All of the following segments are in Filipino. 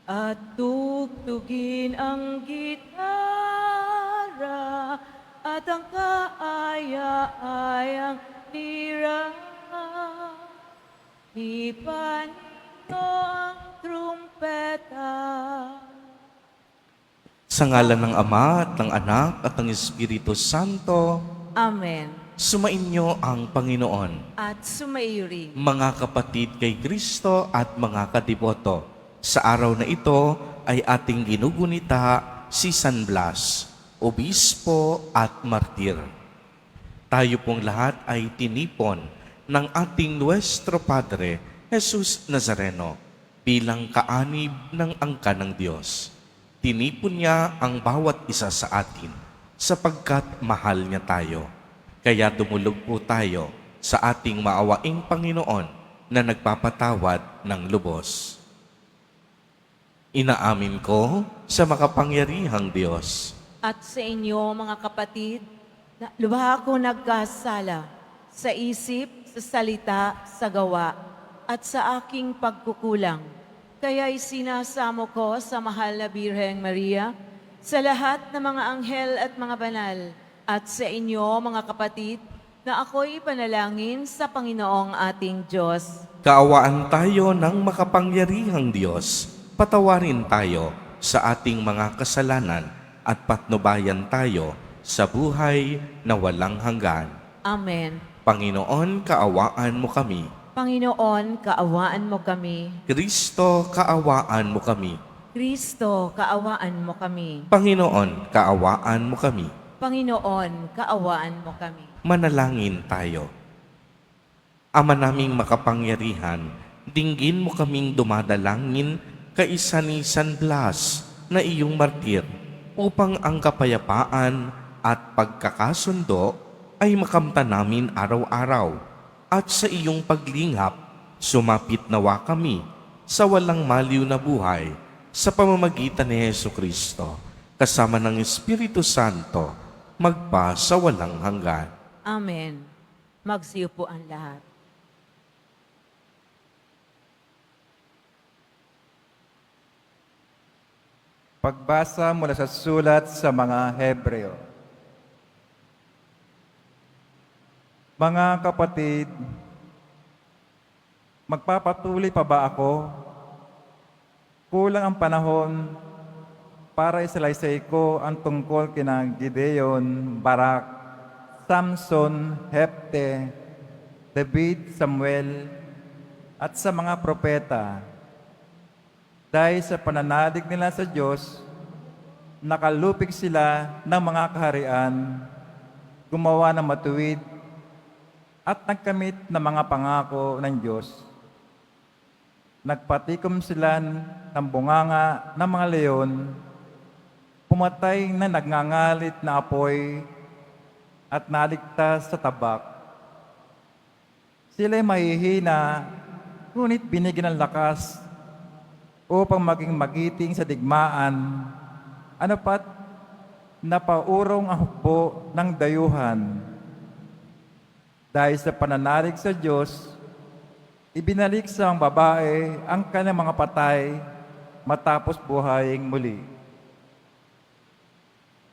at tugtugin ang gitara at ang kaaya-ayang lira. Ipanito ang trumpeta. Sa ngalan ng Ama at ng Anak at ng Espiritu Santo, Amen. sumainyo ang Panginoon. At sumaiyo rin. Mga kapatid kay Kristo at mga kadiboto, sa araw na ito ay ating ginugunita si San Blas, obispo at martir. Tayo pong lahat ay tinipon ng ating Nuestro Padre, Jesus Nazareno, bilang kaanib ng angka ng Diyos. Tinipon niya ang bawat isa sa atin sapagkat mahal niya tayo. Kaya dumulog po tayo sa ating maawaing Panginoon na nagpapatawad ng lubos. Inaamin ko sa makapangyarihang Diyos At sa inyo, mga kapatid, na lubha ako nagkasala sa isip, sa salita, sa gawa, at sa aking pagkukulang. Kaya'y sinasamo ko sa mahal na Birheng Maria, sa lahat ng mga anghel at mga banal, at sa inyo, mga kapatid, na ako'y panalangin sa Panginoong ating Diyos. Kaawaan tayo ng makapangyarihang Diyos. Patawarin tayo sa ating mga kasalanan at patnubayan tayo sa buhay na walang hanggan. Amen. Panginoon, kaawaan mo kami. Panginoon, kaawaan mo kami. Kristo, kaawaan mo kami. Kristo, kaawaan mo kami. Panginoon, kaawaan mo kami. Panginoon, kaawaan mo kami. Manalangin tayo. Ama naming makapangyarihan, dinggin mo kaming dumadalangin kaisa ni San Blas na iyong martir upang ang kapayapaan at pagkakasundo ay makamtan namin araw-araw at sa iyong paglingap sumapit nawa kami sa walang maliw na buhay sa pamamagitan ni Jesucristo kasama ng Espiritu Santo magpa sa walang hanggan. Amen. Magsiyo po ang lahat. Pagbasa mula sa sulat sa mga Hebreo. Mga kapatid, magpapatuloy pa ba ako? Kulang ang panahon para isalaysay ko ang tungkol kina Gideon, Barak, Samson, Hepte, David, Samuel, at sa mga propeta. Dahil sa pananalig nila sa Diyos, nakalupig sila ng mga kaharian, gumawa ng matuwid, at nagkamit ng mga pangako ng Diyos. Nagpatikom sila ng bunganga ng mga leon, pumatay na nagngangalit na apoy, at naligtas sa tabak. Sila'y mahihina, ngunit binigyan ng lakas upang maging magiting sa digmaan, ano pat napaurong ang hukbo ng dayuhan. Dahil sa pananalig sa Diyos, ibinalik sa ang babae ang kanyang mga patay matapos buhayin muli.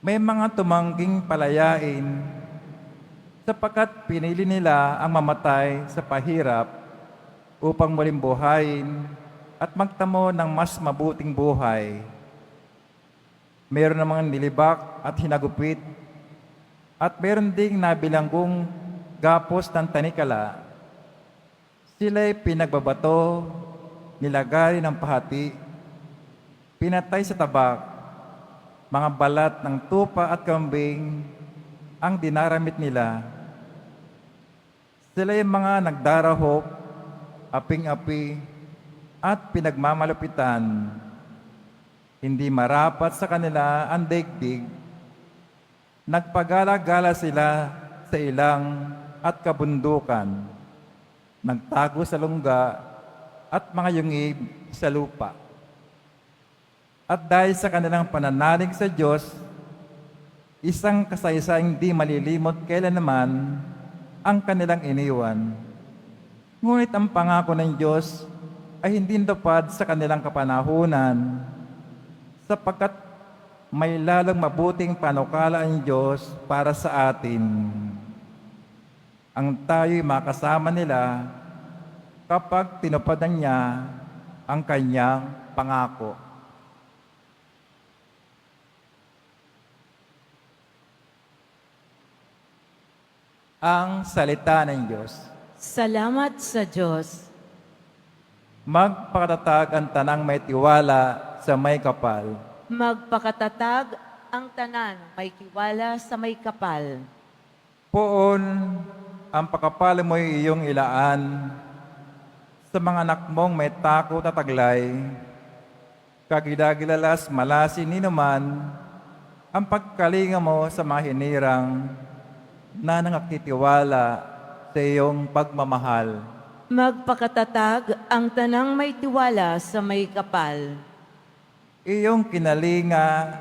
May mga tumangging palayain sapagkat pinili nila ang mamatay sa pahirap upang muling buhayin at magtamo ng mas mabuting buhay. Meron namang nilibak at hinagupit, at meron ding nabilanggong gapos ng tanikala. Sila'y pinagbabato, nilagay ng pahati, pinatay sa tabak, mga balat ng tupa at kambing ang dinaramit nila. Sila'y mga nagdarahop, aping-api, at pinagmamalupitan. Hindi marapat sa kanila ang daigdig. Nagpagala-gala sila sa ilang at kabundukan. Nagtago sa lungga at mga yungib sa lupa. At dahil sa kanilang pananalig sa Diyos, isang kasaysayang di malilimot kailanman ang kanilang iniwan. Ngunit ang pangako ng Diyos ay hindi natupad sa kanilang kapanahunan, sapagkat may lalong mabuting panukala ang Diyos para sa atin. Ang tayo'y makasama nila kapag tinupadan niya ang kanyang pangako. Ang salita ng Diyos. Salamat sa Diyos. Magpakatatag ang tanang may tiwala sa may kapal. Magpakatatag ang tanan, may tiwala sa may kapal. Poon ang pakapal mo'y iyong ilaan sa mga anak mong may takot at taglay. Kagidagilalas malasin ni naman ang pagkalinga mo sa mga hinirang na nangakitiwala sa iyong pagmamahal. Magpakatatag ang tanang may tiwala sa may kapal. Iyong kinalinga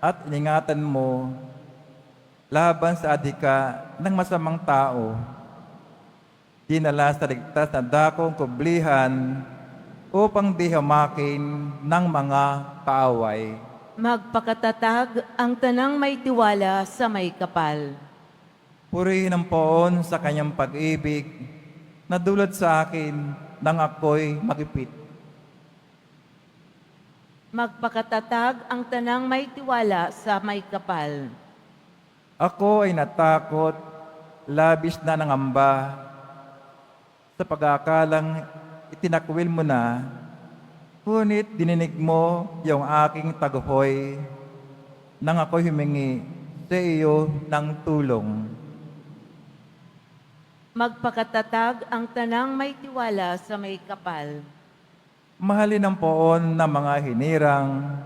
at iningatan mo laban sa adhika ng masamang tao. Dinala sa ligtas na dakong kublihan upang di hamakin ng mga kaaway. Magpakatatag ang tanang may tiwala sa may kapal. Purihin ang poon sa kanyang pag-ibig na dulot sa akin nang ako'y makipit. Magpakatatag ang tanang may tiwala sa may kapal. Ako ay natakot, labis na nangamba, sa pag-aakalang itinakwil mo na, ngunit dininig mo yung aking taguhoy nang ako'y humingi sa iyo ng tulong. Magpakatatag ang tanang may tiwala sa may kapal. Mahalin ang poon ng mga hinirang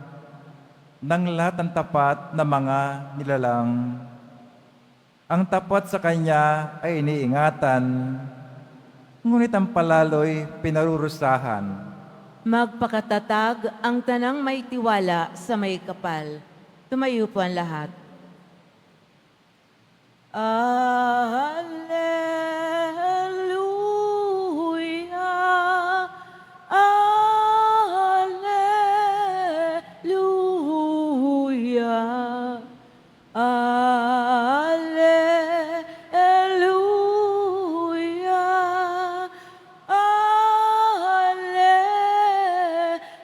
ng lahat ng tapat na mga nilalang. Ang tapat sa kanya ay iniingatan, ngunit ang palalo'y pinarurusahan. Magpakatatag ang tanang may tiwala sa may kapal. Tumayo po ang lahat. Alleluia, Alleluia, Alleluia,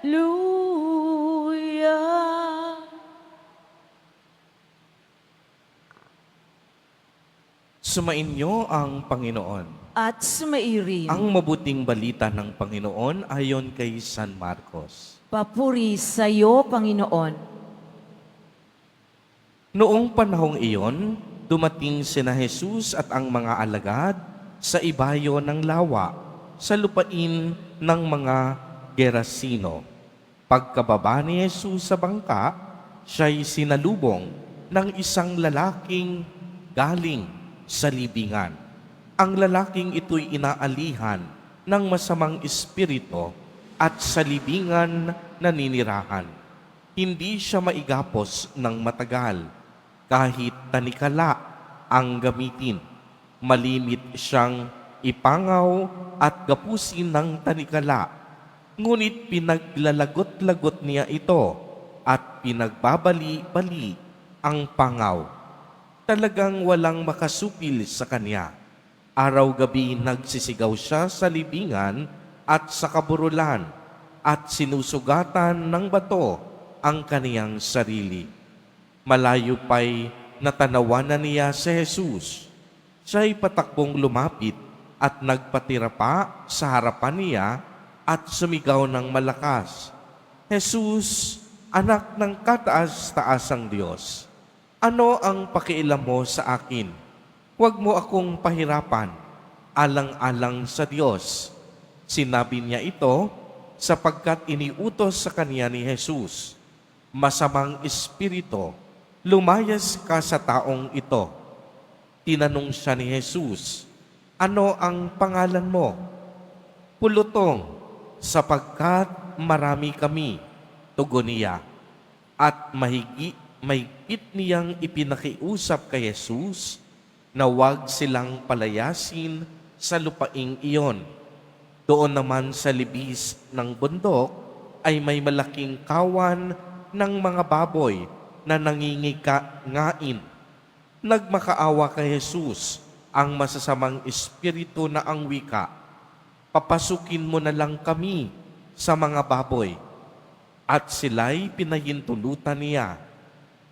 Alleluia. Sumainyo ang Panginoon. At sumairin. Ang mabuting balita ng Panginoon ayon kay San Marcos. Papuri sa iyo, Panginoon. Noong panahong iyon, dumating sina Jesus at ang mga alagad sa ibayo ng lawa sa lupain ng mga Gerasino. Pagkababa ni Jesus sa bangka, siya'y sinalubong ng isang lalaking galing sa libingan. Ang lalaking ito'y inaalihan ng masamang espiritu at sa libingan naninirahan. Hindi siya maigapos ng matagal kahit tanikala ang gamitin. Malimit siyang ipangaw at gapusin ng tanikala. Ngunit pinaglalagot-lagot niya ito at pinagbabali-bali ang pangaw. Talagang walang makasupil sa kanya. Araw-gabi nagsisigaw siya sa libingan at sa kaburulan at sinusugatan ng bato ang kaniyang sarili. Malayo pa'y natanawanan niya si Jesus. Siya'y patakbong lumapit at nagpatira pa sa harapan niya at sumigaw ng malakas, Jesus, anak ng kataas-taasang Diyos, ano ang pakialam mo sa akin? Huwag mo akong pahirapan, alang-alang sa Diyos. Sinabi niya ito sapagkat iniutos sa kanya ni Jesus, masamang espiritu, lumayas ka sa taong ito. Tinanong siya ni Jesus, ano ang pangalan mo? Pulutong, sapagkat marami kami, tugon niya. At mahigit niyang ipinakiusap kay Jesus na huwag silang palayasin sa lupaing iyon. Doon naman sa libis ng bundok ay may malaking kawan ng mga baboy na nangingikangain. Nagmakaawa kay Jesus ang masasamang espiritu na ang wika, "Papasukin mo na lang kami sa mga baboy." At sila'y pinahintulutan niya.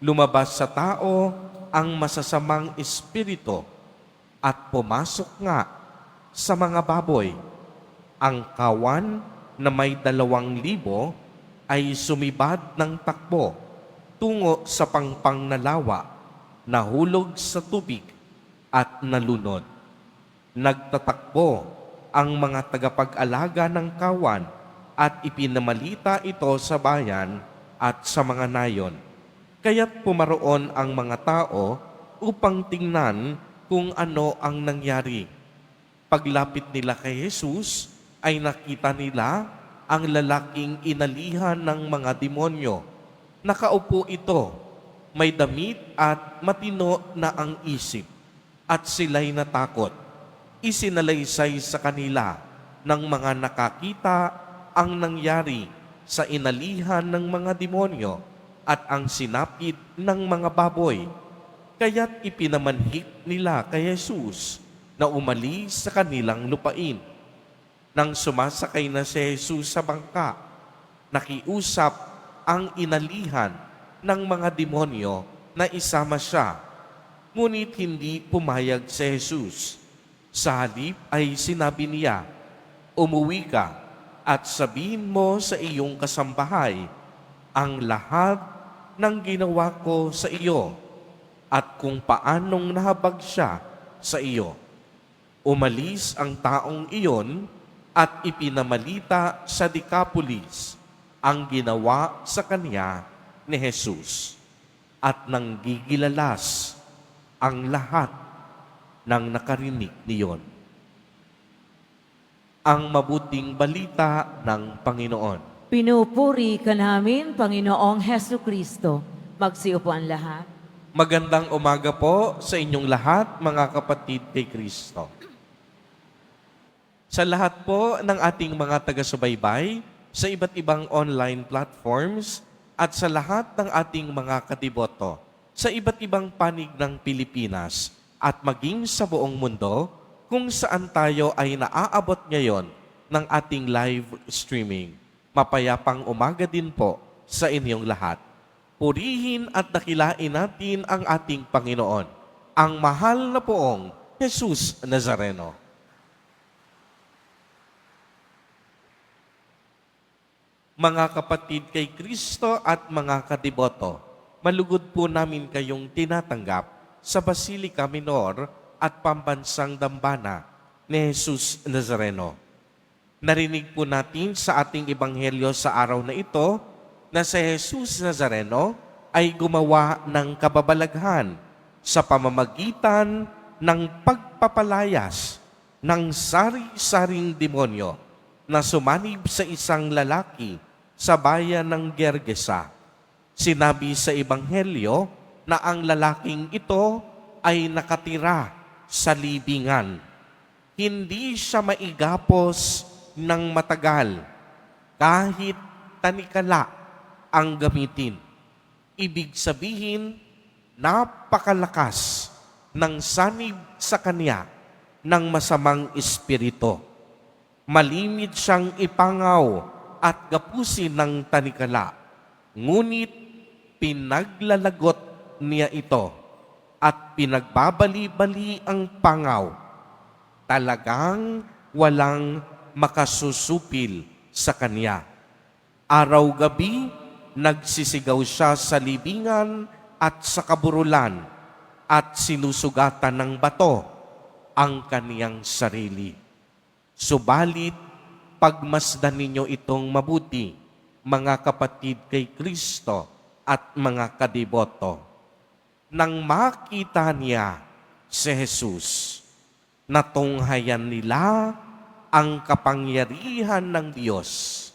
Lumabas sa tao ang masasamang espiritu at pumasok nga sa mga baboy. Ang kawan na may 2,000 ay sumibad ng takbo tungo sa pangpang na lawa, nahulog sa tubig at nalunod. Nagtatakbo ang mga tagapag-alaga ng kawan at ipinamalita ito sa bayan at sa mga nayon. Kaya't pumaroon ang mga tao upang tingnan kung ano ang nangyari. Paglapit nila kay Jesus, ay nakita nila ang lalaking inalihan ng mga demonyo. Nakaupo ito, may damit at matino na ang isip, at sila'y natakot. Isinalaysay sa kanila ng mga nakakita ang nangyari sa inalihan ng mga demonyo at ang sinapit ng mga baboy. Kaya't ipinamanhik nila kay Jesus na umalis sa kanilang lupain. Nang sumasakay na si Jesus sa bangka, nakiusap ang inalihan ng mga demonyo na isama siya. Ngunit hindi pumayag si Jesus. Sa halip ay sinabi niya, "Umuwi ka at sabihin mo sa iyong kasambahay ang lahat ng ginawa ko sa iyo at kung paanong nahabag siya sa iyo." Umalis ang taong iyon at ipinamalita sa Decapolis ang ginawa sa kanya ni Jesus. At nanggigilalas ang lahat ng nakarinig niyon. Ang mabuting balita ng Panginoon. Pinupuri ka namin, Panginoong Hesu Kristo. Magsiupo ang lahat. Magandang umaga po sa inyong lahat, mga kapatid kay Kristo. Sa lahat po ng ating mga taga-subaybay, sa iba't ibang online platforms, at sa lahat ng ating mga kadiboto, sa iba't ibang panig ng Pilipinas, at maging sa buong mundo, kung saan tayo ay naaabot ngayon ng ating live streaming. Mapayapang umaga din po sa inyong lahat. Purihin at dakilain natin ang ating Panginoon, ang mahal na poong Jesus Nazareno. Mga kapatid kay Kristo at mga kadiboto, malugod po namin kayong tinatanggap sa Basilica Minor at Pambansang Dambana ni Jesus Nazareno. Narinig po natin sa ating ebanghelyo sa araw na ito na si Jesus Nazareno ay gumawa ng kababalaghan sa pamamagitan ng pagpapalayas ng sari-saring demonyo na sumanib sa isang lalaki sa bayan ng Gergesa. Sinabi sa ebanghelyo na ang lalaking ito ay nakatira sa libingan. Hindi siya maigapos ng matagal kahit tanikala ang gamitin. Ibig sabihin, napakalakas ng sanib sa kanya ng masamang espiritu. Malimit siyang ipangaw at gapusin ng tanikala. Ngunit pinaglalagot niya ito at pinagbabali-bali ang pangaw. Talagang walang makasusupil sa kanya. Araw-gabi, nagsisigaw siya sa libingan at sa kaburulan at sinusugatan ng bato ang kaniyang sarili. Subalit, pagmasdan ninyo itong mabuti, mga kapatid kay Kristo at mga kadiboto. Nang makita niya si Jesus, natunghayan nila ang kapangyarihan ng Diyos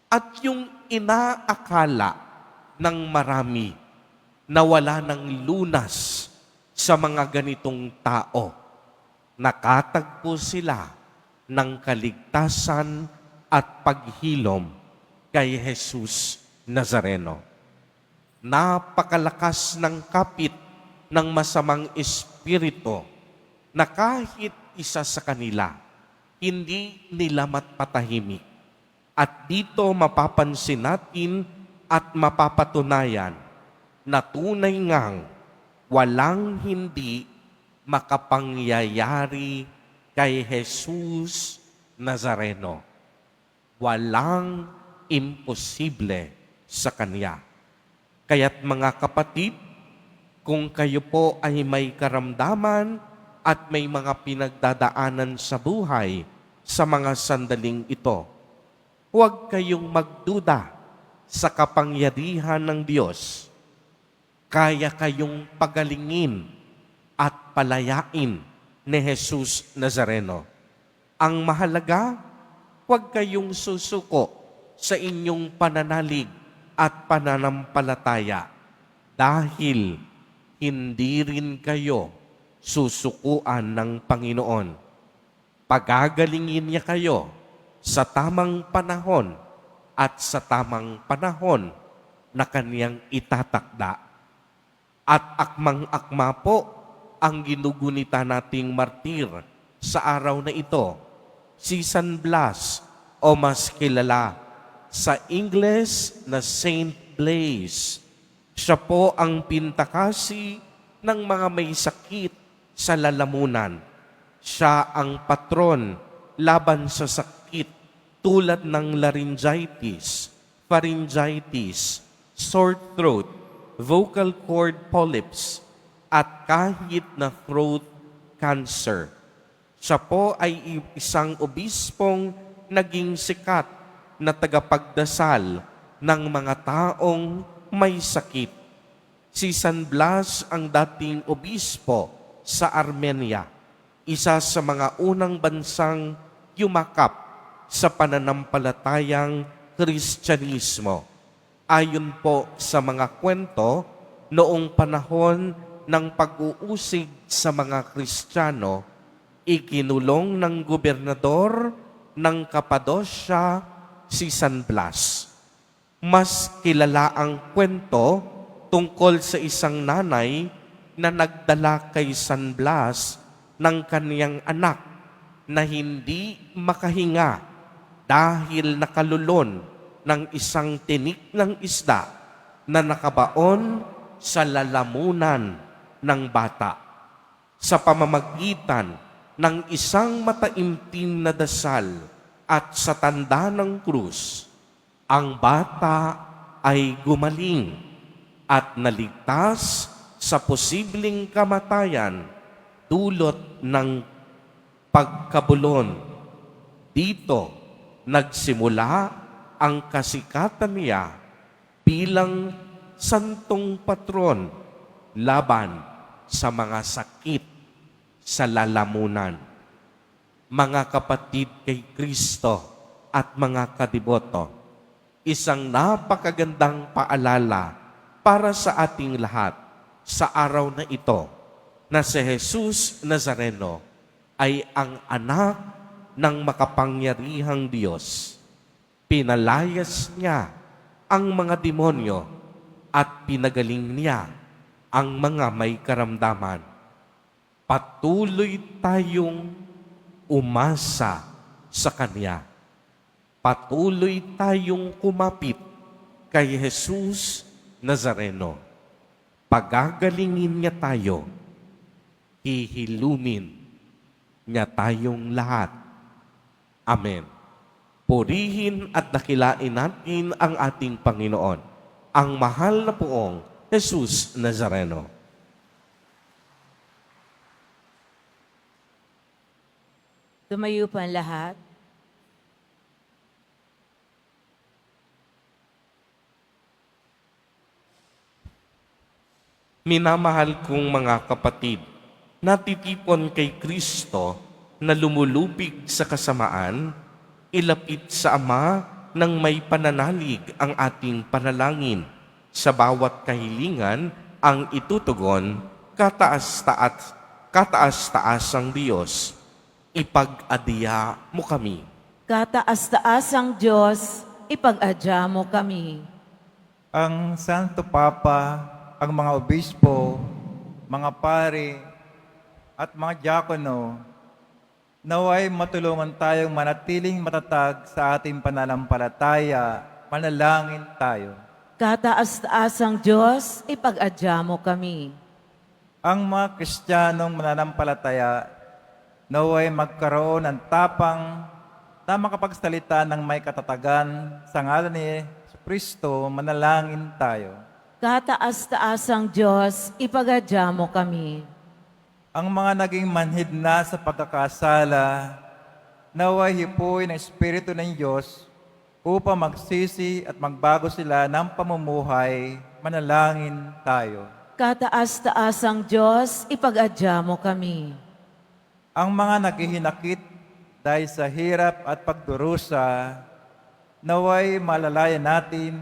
at yung inaakala ng marami na wala ng lunas sa mga ganitong tao. Nakatagpo sila ng kaligtasan at paghilom kay Jesus Nazareno. Napakalakas ng kapit ng masamang espiritu na kahit isa sa kanila, hindi nila matpatahimik. At dito mapapansin natin at mapapatunayan na tunay ngang walang hindi makapangyayari kay Jesus Nazareno. Walang imposible sa Kanya. Kaya't mga kapatid, kung kayo po ay may karamdaman at may mga pinagdadaanan sa buhay sa mga sandaling ito, huwag kayong magduda sa kapangyarihan ng Diyos. Kaya kayong pagalingin at palayain ni Jesus Nazareno. Ang mahalaga, huwag kayong susuko sa inyong pananalig at pananampalataya dahil hindi rin kayo susukuan ng Panginoon. Pagagalingin niya kayo sa tamang panahon at sa tamang panahon na Kaniyang itatakda. At akmang-akma po ang ginugunita nating martir sa araw na ito, si San Blas o mas kilala sa Ingles na Saint Blaise. Siya po ang pintakasi ng mga may sakit sa lalamunan. Siya ang patron laban sa sakit tulad ng laryngitis, pharyngitis, sore throat, vocal cord polyps, at kahit na throat cancer. Siya po ay isang obispong naging sikat na tagapagdasal ng mga taong may sakit. Si San Blas ang dating obispo sa Armenia, isa sa mga unang bansang yumakap sa pananampalatayang Kristyanismo. Ayon po sa mga kwento, noong panahon ng pag-uusig sa mga Kristiyano, ikinulong ng gobernador ng Cappadocia si San Blas. Mas kilala ang kwento tungkol sa isang nanay na nagdala kay San Blas ng kaniyang anak na hindi makahinga dahil nakalulon ng isang tinik ng isda na nakabaon sa lalamunan ng bata. Sa pamamagitan ng isang mataimtim na dasal at sa tanda ng krus, ang bata ay gumaling at naligtas sa posibleng kamatayan dulot ng pagkabulon. Dito nagsimula ang kasikatan niya bilang santong patron laban sa mga sakit sa lalamunan. Mga kapatid kay Kristo at mga kadiboto, isang napakagandang paalala para sa ating lahat sa araw na ito na si Jesus Nazareno ay ang anak ng makapangyarihang Diyos. Pinalayas niya ang mga demonyo at pinagaling niya ang mga may karamdaman. Patuloy tayong umasa sa Kanya. Patuloy tayong kumapit kay Jesus Nazareno. Pagagalingin niya tayo, hihilumin niya tayong lahat. Amen. Purihin at dakilain natin ang ating Panginoon, ang mahal na poong Jesus Nazareno. Tumayo pa ang lahat. Minamahal kong mga kapatid, natitipon kay Kristo na lumulubig sa kasamaan, ilapit sa Ama ng may pananalig ang ating panalangin. Sa bawat kahilingan ang itutugon, kataas-taas ang Diyos. ipag-adya mo kami. Kataas-taasang Diyos, ipag-adya mo kami. Ang Santo Papa, ang mga obispo, mga pari, at mga diakono, naway matulungan tayong manatiling matatag sa ating pananampalataya. Manalangin tayo. Kataas-taasang Diyos, ipag-adya mo kami. Ang mga Kristiyanong mananampalataya, naway magkaroon ng tapang na makapagsalita ng may katatagan sa ngalan ni Kristo. Manalangin tayo. Kataas-taasang Diyos, ipag-adya mo kami. Ang mga naging manhid na sa pagkakasala, naway hipuin ng Espiritu ng Diyos upang magsisi at magbago sila ng pamumuhay. Manalangin tayo. Kataas-taasang Diyos, ipag-adya mo kami. Ang mga naghihinakit dahil sa hirap at pagdurusa, naway malalayan natin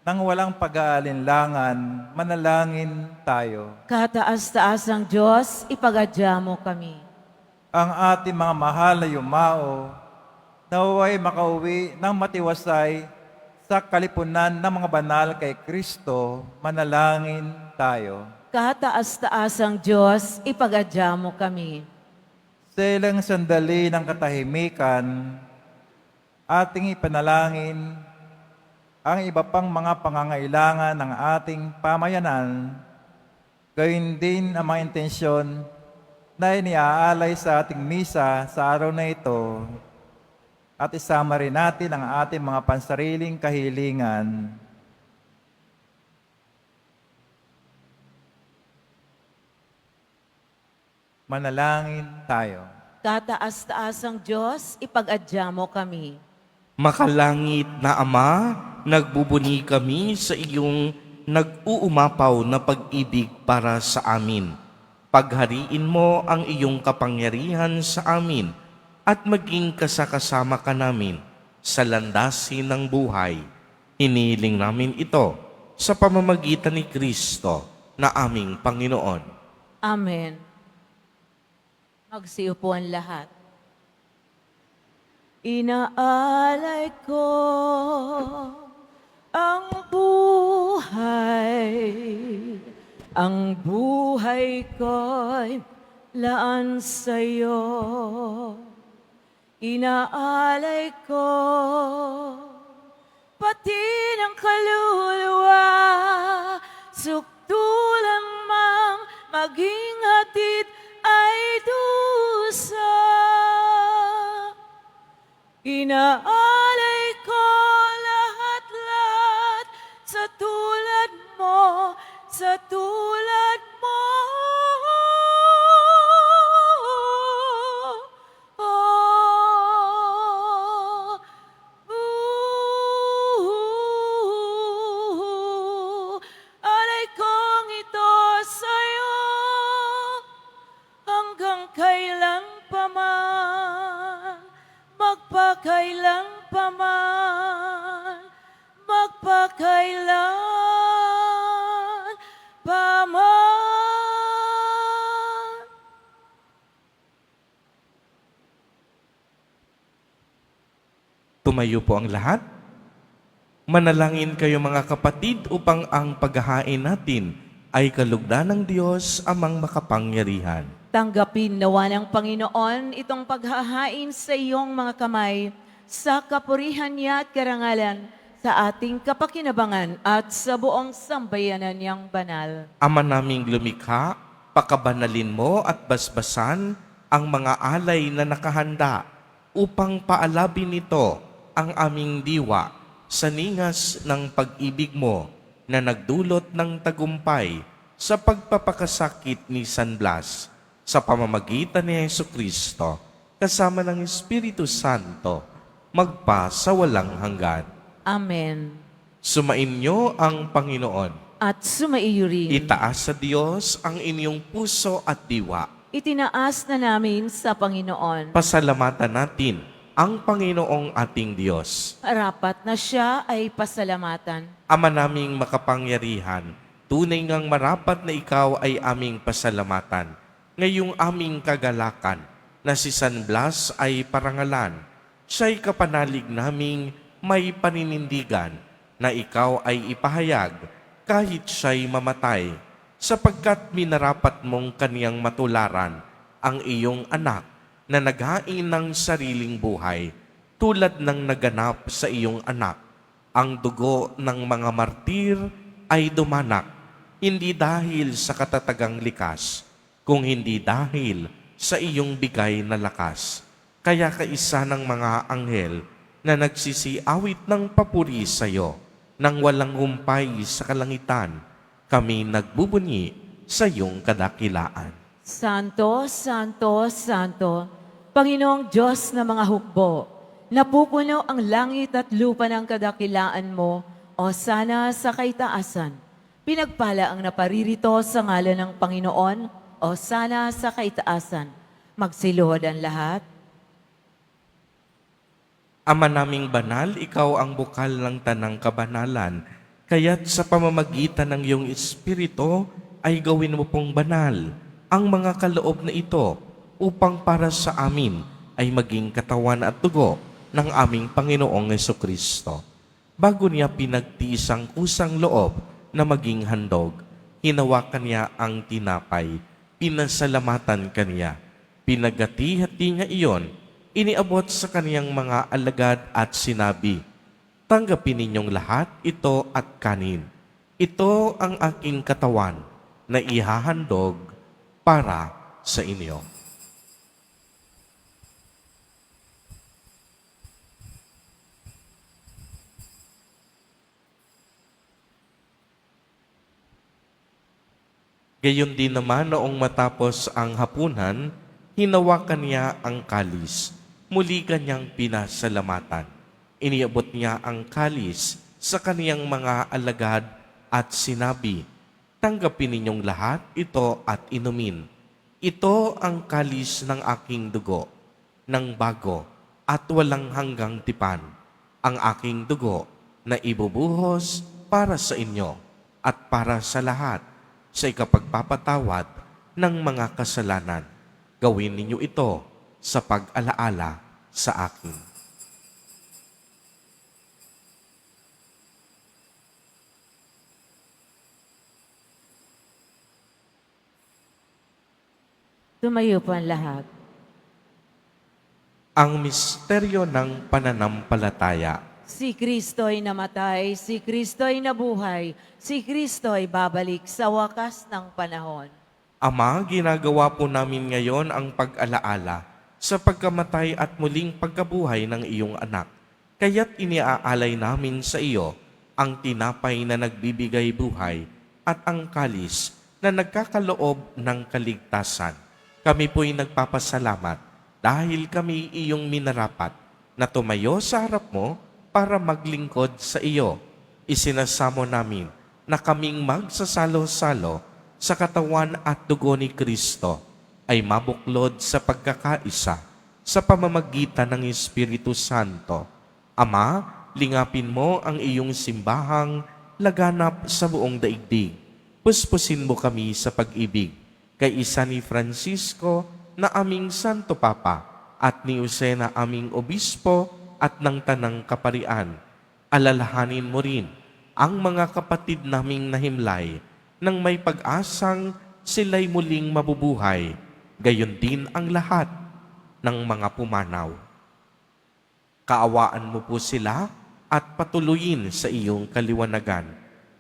nang walang pag-aalinlangan. Manalangin tayo. Kataas-taasang Diyos, ipag-adya mo kami. Ang ating mga mahal na yumao, naway makauwi ng matiwasay sa kalipunan ng mga banal kay Kristo. Manalangin tayo. Kataas-taasang Diyos, ipag-adya mo kami. Sa ilang sandali ng katahimikan, ating ipanalangin ang iba pang mga pangangailangan ng ating pamayanan, gayon din ang mga intensyon na iniaalay sa ating misa sa araw na ito, at isama rin natin ang ating mga pansariling kahilingan. Manalangin tayo. Kataas-taasang Diyos, ipag-adya mo kami. Makalangit na Ama, nagbubuni kami sa iyong nag-uumapaw na pag-ibig para sa amin. Paghariin mo ang iyong kapangyarihan sa amin at maging kasakasama ka namin sa landasin ng buhay. Inihiling namin ito sa pamamagitan ni Kristo na aming Panginoon. Amen. Magsiupo ang lahat. Inaalay ko ang buhay ko'y laan sa'yo. Inaalay ko pati ng kaluluwa, sukdulang mang maging hatid ay dusa. Inaalay ko lahat-lahat sa tulad mo, sa tulad mo. Alay kong ito sa'yo hanggang kailan pa man, magpakailan pa man, magpakailan pa man. Tumayo po ang lahat. Manalangin kayo mga kapatid upang ang paghahain natin ay kalugdan ng Diyos amang makapangyarihan. Tanggapin nawa ng Panginoon itong paghahain sa iyong mga kamay sa kapurihan niya at karangalan sa ating kapakinabangan at sa buong sambayanan niyang banal. Ama naming lumikha, pakabanalin mo at basbasan ang mga alay na nakahanda upang paalabin nito ang aming diwa sa ningas ng pag-ibig mo na nagdulot ng tagumpay sa pagpapakasakit ni San Blas sa pamamagitan ni Jesucristo kasama ng Espiritu Santo magpa sa walang hanggan. Amen. Sumainyo ang Panginoon. At sumaiyo rin. Itaas sa Diyos ang inyong puso at diwa. Itinaas na namin sa Panginoon. Pasalamatan natin ang Panginoong ating Diyos. Rapat na siya ay pasalamatan. Ama naming makapangyarihan, tunay ngang marapat na ikaw ay aming pasalamatan. Ngayong aming kagalakan, na si San Blas ay parangalan. Siya'y kapanalig naming may paninindigan na ikaw ay ipahayag kahit siya'y mamatay, sapagkat minarapat mong kaniyang matularan ang iyong anak na naghain ng sariling buhay, tulad ng naganap sa iyong anak. Ang dugo ng mga martir ay dumanak, hindi dahil sa katatagang likas, kung hindi dahil sa iyong bigay na lakas. Kaya kaisa ng mga anghel na nagsisiawit ng papuri sa iyo, nang walang humpay sa kalangitan, kami nagbubunyi sa iyong kadakilaan. Santo, Santo, Santo, Panginoong Diyos na mga hukbo, napupuno ang langit at lupa ng kadakilaan mo, o sana sa kaitaasan. Pinagpala ang naparirito sa ngalan ng Panginoon, o sana sa kaitaasan. Magsiluhod ang lahat. Ama naming banal, ikaw ang bukal ng tanang kabanalan, kaya't sa pamamagitan ng iyong Espiritu ay gawin mo pong banal ang mga kaloob na ito upang para sa amin ay maging katawan at dugo ng aming Panginoong Jesucristo. Bago niya pinagtiis ang kusang loob na maging handog, hinawakan niya ang tinapay, pinasalamatan kaniya, pinagati-hati niya iyon, iniabot sa kaniyang mga alagad at sinabi, "Tanggapin ninyong lahat ito at kanin. Ito ang aking katawan na ihahandog para sa inyo." Gayon din naman noong matapos ang hapunan, hinawakan niya ang kalis. Muli kanyang pinasalamatan. Iniabot niya ang kalis sa kaniyang mga alagad at sinabi, "Tanggapin ninyong lahat ito at inumin. Ito ang kalis ng aking dugo, ng bago at walang hanggang tipan, ang aking dugo na ibubuhos para sa inyo at para sa lahat sa ikapagpapatawad ng mga kasalanan. Gawin ninyo ito sa pag-alaala sa akin." Tumayo po ang lahat. Ang misteryo ng pananampalataya. Si Kristo'y namatay, si Kristo'y nabuhay, si Kristo'y babalik sa wakas ng panahon. Ama, ginagawa po namin ngayon ang pag-alaala sa pagkamatay at muling pagkabuhay ng iyong anak. Kaya't iniaalay namin sa iyo ang tinapay na nagbibigay buhay at ang kalis na nagkakaloob ng kaligtasan. Kami po'y nagpapasalamat dahil kami iyong minarapat na tumayo sa harap mo para maglingkod sa iyo. Isinasamo namin na kaming magsasalo-salo sa katawan at dugo ni Kristo ay mabuklod sa pagkakaisa sa pamamagitan ng Espiritu Santo. Ama, lingapin mo ang iyong simbahang laganap sa buong daigdig. Puspusin mo kami sa pag-ibig kay isa ni Francisco na aming Santo Papa at ni Jose na aming Obispo at ng Tanang Kaparian. Alalahanin mo rin ang mga kapatid naming nahimlay nang may pag-asang sila'y muling mabubuhay, gayon din ang lahat ng mga pumanaw. Kaawaan mo po sila at patuloyin sa iyong kaliwanagan.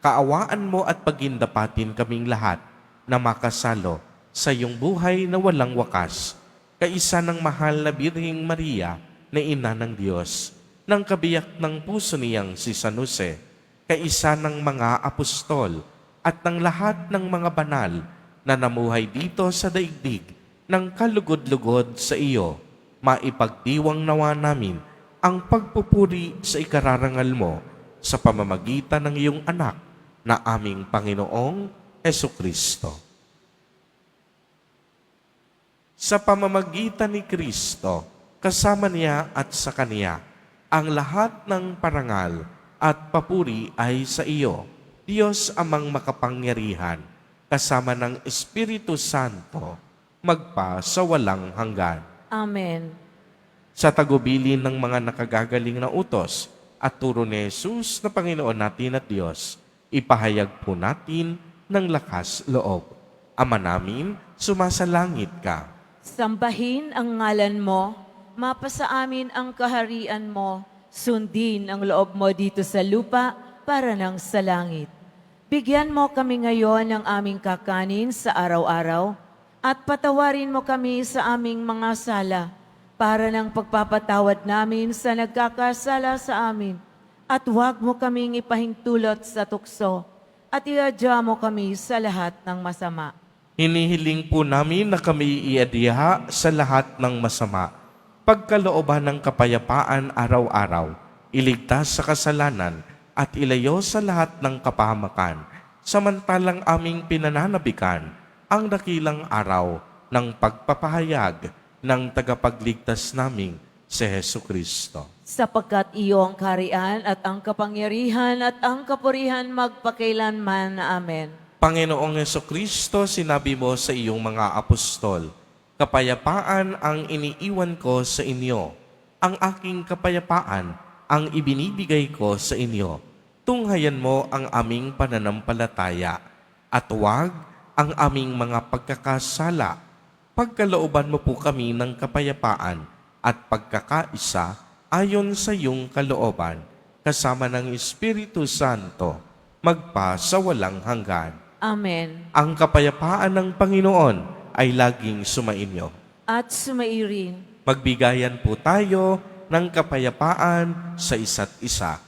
Kaawaan mo at pagindapatin kaming lahat na makasalo sa iyong buhay na walang wakas, kaisa ng mahal na Birheng Maria na Ina ng Diyos, ng kabiyak ng puso niyang si San Jose, kaisa ng mga apostol at ng lahat ng mga banal na namuhay dito sa daigdig ng kalugod-lugod sa iyo, maipagdiwang nawa namin ang pagpupuri sa ikararangal mo sa pamamagitan ng iyong anak na aming Panginoong Jesucristo. Sa pamamagitan ni Kristo, kasama niya at sa Kaniya, ang lahat ng parangal at papuri ay sa iyo, Diyos amang makapangyarihan, kasama ng Espiritu Santo, magpa sa walang hanggan. Amen. Sa tagubilin ng mga nakagagaling na utos at turo ni Jesus na Panginoon natin at Diyos, ipahayag po natin ng lakas loob. Ama namin, sumasalangit ka. Sambahin ang ngalan mo, mapasa amin ang kaharian mo, sundin ang loob mo dito sa lupa para nang sa langit. Bigyan mo kami ngayon ng aming kakanin sa araw-araw at patawarin mo kami sa aming mga sala para ng pagpapatawad namin sa nagkakasala sa amin. At huwag mo kaming ipahintulot sa tukso at iadya mo kami sa lahat ng masama. Hinihiling po namin na kami iadya sa lahat ng masama, pagkalooban ng kapayapaan araw-araw, iligtas sa kasalanan at ilayo sa lahat ng kapahamakan, samantalang aming pinananabikan ang dakilang araw ng pagpapahayag ng tagapagligtas naming si Jesucristo. Sapagkat iyo ang kaharian at ang kapangyarihan at ang kapurihan magpakailanman. Amen. Panginoong Jesucristo, sinabi mo sa iyong mga apostol, kapayapaan ang iniiwan ko sa inyo, ang aking kapayapaan ang ibinibigay ko sa inyo. Tunghayan mo ang aming pananampalataya at huwag ang aming mga pagkakasala. Pagkalooban mo po kami ng kapayapaan at pagkakaisa ayon sa iyong kalooban, kasama ng Espiritu Santo, magpa sa walang hanggan. Amen. Ang kapayapaan ng Panginoon ay laging sumainyo. At sumairin. Magbigayan po tayo ng kapayapaan sa isa't isa.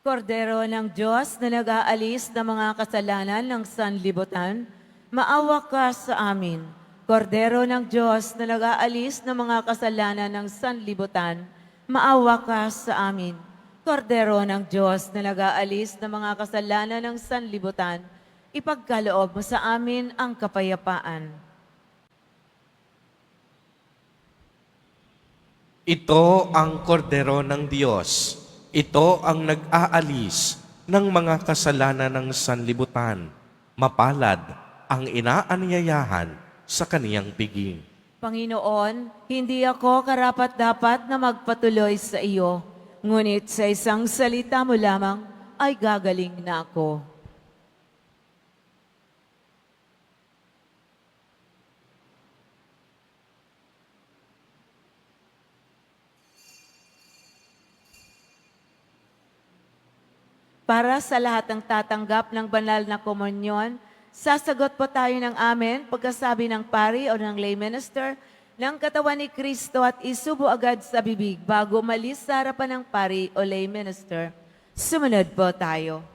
Kordero ng Diyos na nag-aalis ng mga kasalanan ng sanlibutan, maawa ka sa amin. Kordero ng Diyos na nag-aalis ng mga kasalanan ng sanlibutan, maawa ka sa amin. Kordero ng Diyos na nag-aalis ng mga kasalanan ng sanlibutan, ipagkaloob mo sa amin ang kapayapaan. Ito ang kordero ng Diyos. Ito ang nag-aalis ng mga kasalanan ng sanlibutan. Mapalad ang inaanyayahan sa kaniyang piging. Panginoon, hindi ako karapat-dapat na magpatuloy sa iyo, ngunit sa isang salita mo lamang ay gagaling na ako. Para sa lahat ng tatanggap ng banal na komunyon, sasagot po tayo ng amen pagkasabi ng pari o ng lay minister ng katawan ni Kristo at isubo agad sa bibig bago umalis sa harapan ng pari o lay minister. Sumunod po tayo.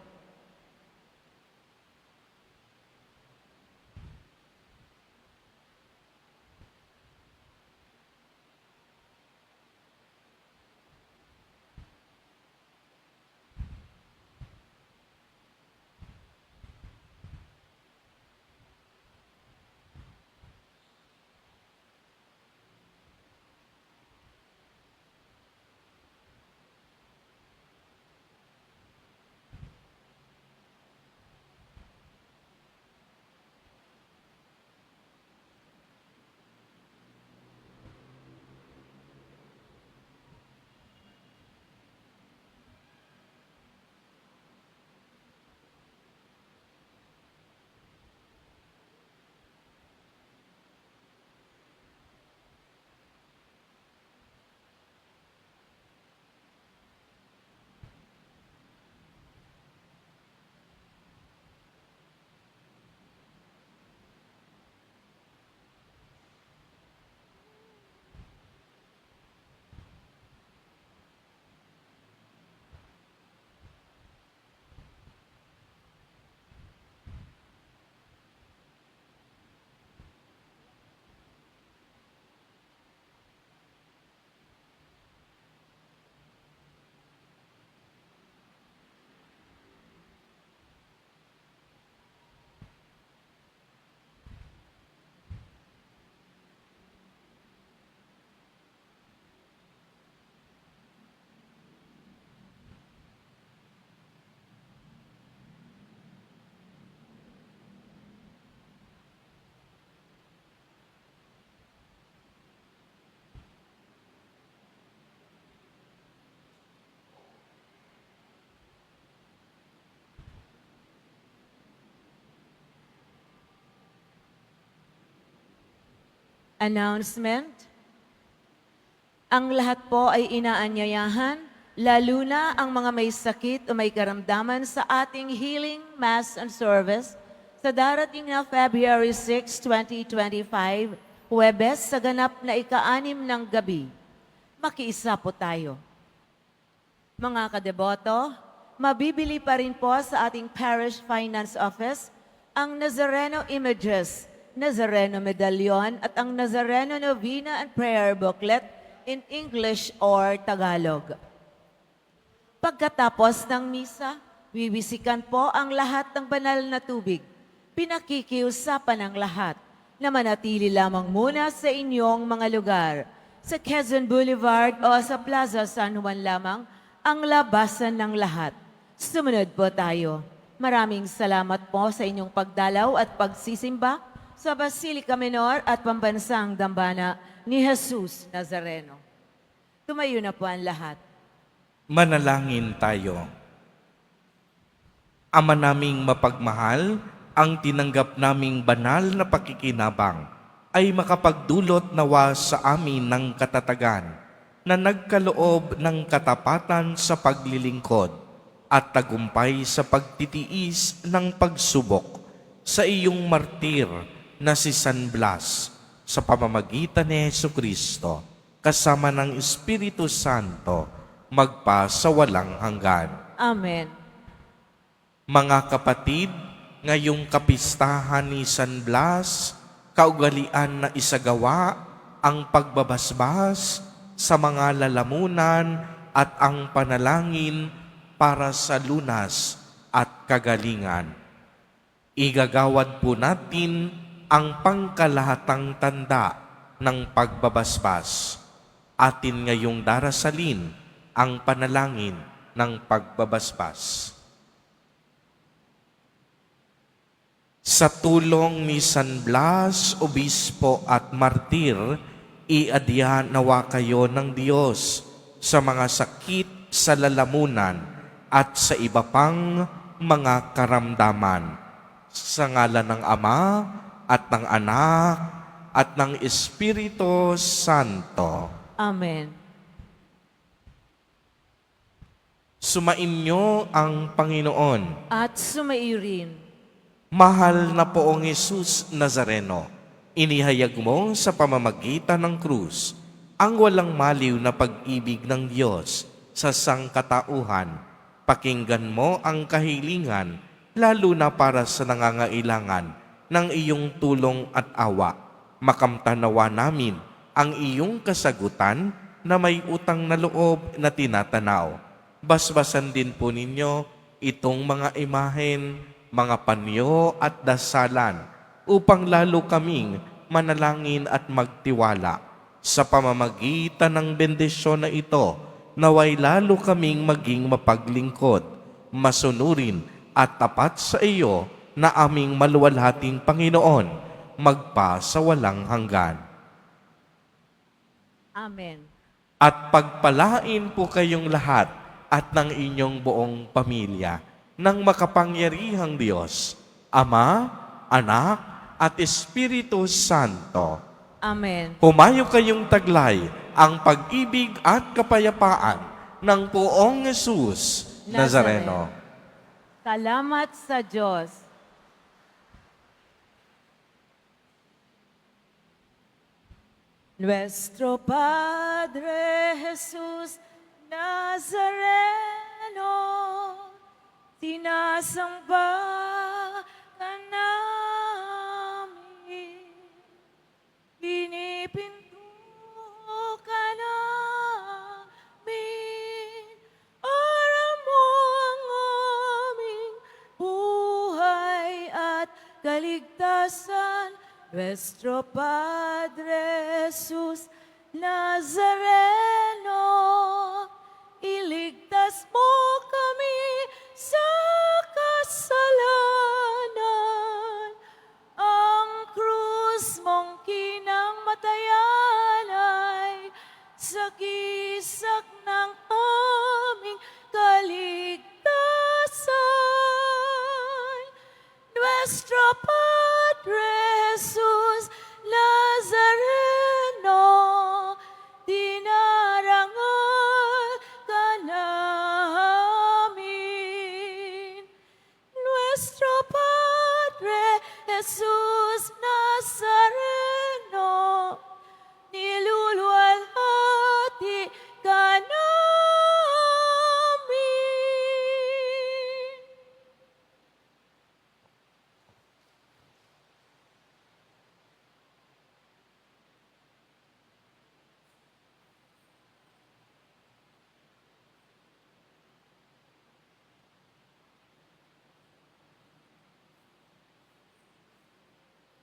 Announcement. Ang lahat po ay inaanyayahan, lalo na ang mga may sakit o may karamdaman sa ating Healing Mass and Service sa darating na February 6, 2025, Huwebes sa ganap na ika-6 ng gabi. Makiisa po tayo. Mga kadeboto, mabibili pa rin po sa ating Parish Finance Office ang Nazareno Images, Nazareno Medallion at ang Nazareno Novena and Prayer Booklet in English or Tagalog. Pagkatapos ng misa, bibisikan po ang lahat ng banal na tubig. Pinakikiusapan ng lahat na manatili lamang muna sa inyong mga lugar. Sa Quezon Boulevard o sa Plaza San Juan lamang ang labasan ng lahat. Sumunod po tayo. Maraming salamat po sa inyong pagdalaw at pagsisimba sa Basilica Menor at Pambansang Dambana ni Jesus Nazareno. Tumayo na po ang lahat. Manalangin tayo. Ama naming mapagmahal, ang tinanggap naming banal na pakikinabang ay makapagdulot nawa sa amin ng katatagan na nagkaloob ng katapatan sa paglilingkod at tagumpay sa pagtitiis ng pagsubok sa iyong martir na si San Blas sa pamamagitan ni Jesucristo kasama ng Espiritu Santo magpa sa walang hanggan. Amen. Mga kapatid, ngayong kapistahan ni San Blas, kaugalian na isagawa ang pagbabasbas sa mga lalamunan at ang panalangin para sa lunas at kagalingan. Igagawad po natin ang pangkalahatang tanda ng pagbabasbas. Atin ngayong darasalin ang panalangin ng pagbabasbas. Sa tulong ni San Blas, Obispo at Martir, iadya nawa kayo ng Diyos sa mga sakit sa lalamunan at sa iba pang mga karamdaman. Sa ngalan ng Ama at ng Anak at ng Espiritu Santo. Amen. Sumainyo ang Panginoon. At sumaiyo rin. Mahal na Poong Jesus Nazareno, inihayag mo sa pamamagitan ng krus ang walang maliw na pag-ibig ng Diyos sa sangkatauhan. Pakinggan mo ang kahilingan, lalo na para sa nangangailangan ng iyong tulong at awa. Makamtanawa namin ang iyong kasagutan na may utang na loob na tinatanaw. Basbasan din po ninyo itong mga imahen, mga panyo at dasalan upang lalo kaming manalangin at magtiwala. Sa pamamagitan ng bendisyon na ito, naway lalo kaming maging mapaglingkod, masunurin at tapat sa iyo na aming maluwalhating Panginoon, magpa sa walang hanggan. Amen. At pagpalain po kayong lahat at ng inyong buong pamilya ng makapangyarihang Diyos, Ama, Anak, at Espiritu Santo. Amen. Humayo kayong taglay ang pag-ibig at kapayapaan ng Poong Jesus Nazareno. Salamat sa Diyos. Nuestro Padre Jesus Nazareno, sinasamba ka namin, pinipinto ka namin, aram mo ang aming buhay at kaligtasan. Nuestro Padre Jesus Nazareno, iligtas mo kami sa kasalanan. Ang krus mong kinamatayan ay sakisak ng aming kaligtasan. Nuestro Padre Jesus Nazareno, Jesus Nazareth.